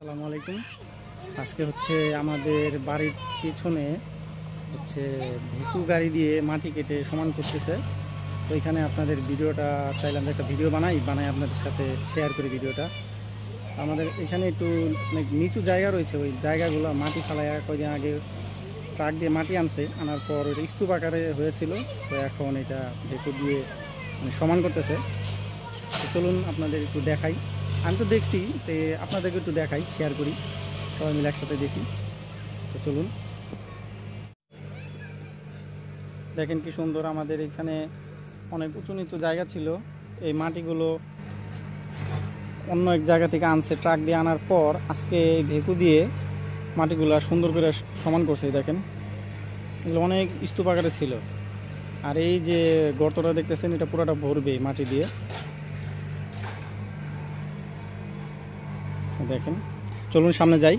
আসসালামু আলাইকুম। আজকে হচ্ছে আমাদের বাড়ির পিছনে হচ্ছে ভেকু গাড়ি দিয়ে মাটি কেটে সমান করতেছে। তো এখানে আপনাদের ভিডিওটা চাইলাম যে একটা ভিডিও বানাই আপনাদের সাথে শেয়ার করি ভিডিওটা। আমাদের এখানে একটু অনেক নিচু জায়গা রয়েছে, ওই জায়গাগুলো মাটি ফালাইয়া কয়েকদিন আগে ট্রাক দিয়ে মাটি আনার পর ওইটা স্তূপ আকারে হয়েছিল। তো এখন এটা ভেকু দিয়ে সমান করতেছে। তো চলুন আপনাদের একটু দেখাই। আমি তো দেখছি, তো আপনাদেরকে একটু দেখাই, শেয়ার করি, সবাই মিলে একসাথে দেখি। তো চলুন দেখেন কি সুন্দর। আমাদের এখানে অনেক উঁচু নিচু জায়গা ছিল, এই মাটিগুলো অন্য এক জায়গা থেকে আনছে, ট্রাক দিয়ে আনার পর আজকে এই ভেকু দিয়ে মাটিগুলো সুন্দর করে সমান করছে। দেখেন এগুলো অনেক স্তূপ আকারে ছিল, আর এই যে গর্তটা দেখতেছেন এটা পুরোটা ভরবে মাটি দিয়ে। দেখেন, চলুন সামনে যাই।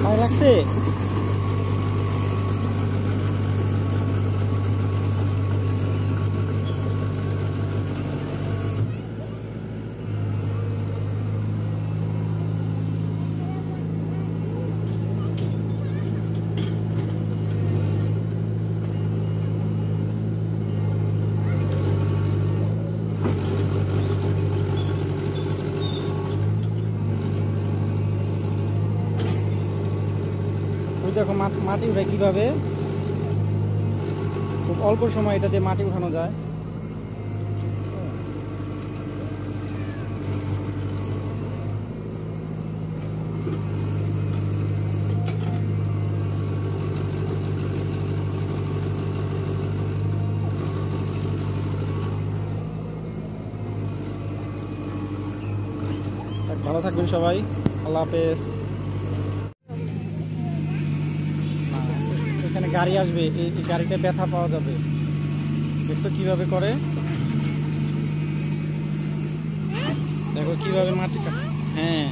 ভালো লাগছে? দেখো মাটি উঠায় কিভাবে, খুব অল্প সময় এটা দিয়ে মাটি উঠানো যায়। ভালো থাকবেন সবাই, আল্লাহ হাফেজ। এখানে গাড়ি আসবে, এই গাড়িটা ব্যথা পাওয়া যাবে। দেখছো কিভাবে করে, দেখো কিভাবে মাটি কাটে। হ্যাঁ,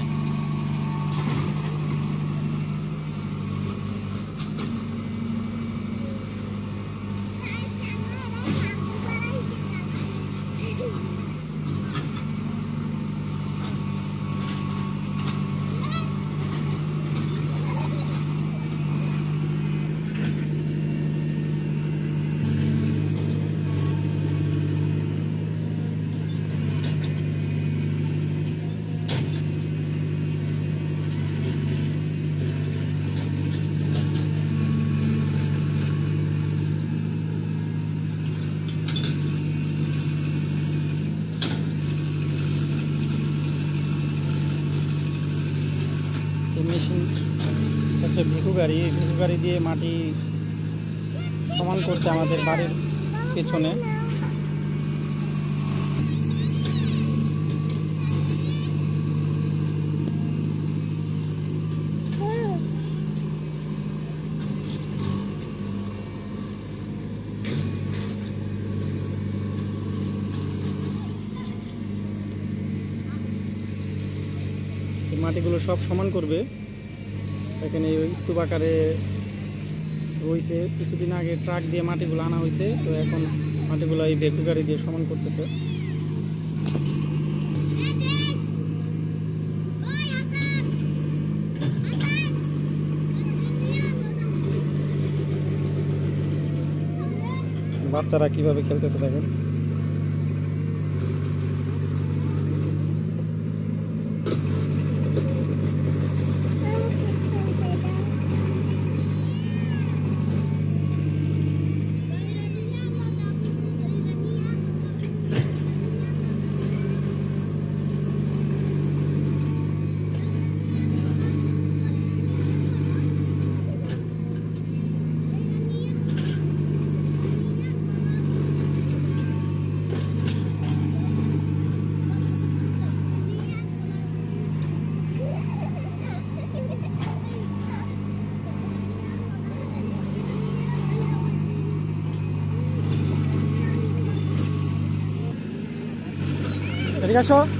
মেশিন হচ্ছে ভেকু গাড়ি। ভেকু গাড়ি দিয়ে মাটি সমান করছে আমাদের বাড়ির পেছনে। মাটিগুলো সব সমান করবে। এখানে ওই স্তূপ আকারে রয়েছে, কিছুদিন আগে ট্রাক দিয়ে মাটিগুলো আনা হয়েছে। তো এখন মাটিগুলো এই ভেকু গাড়ি দিয়ে সমান করতেছে। বাচ্চারা কিভাবে খেলতেছে দেখেন। এদিকে আসো।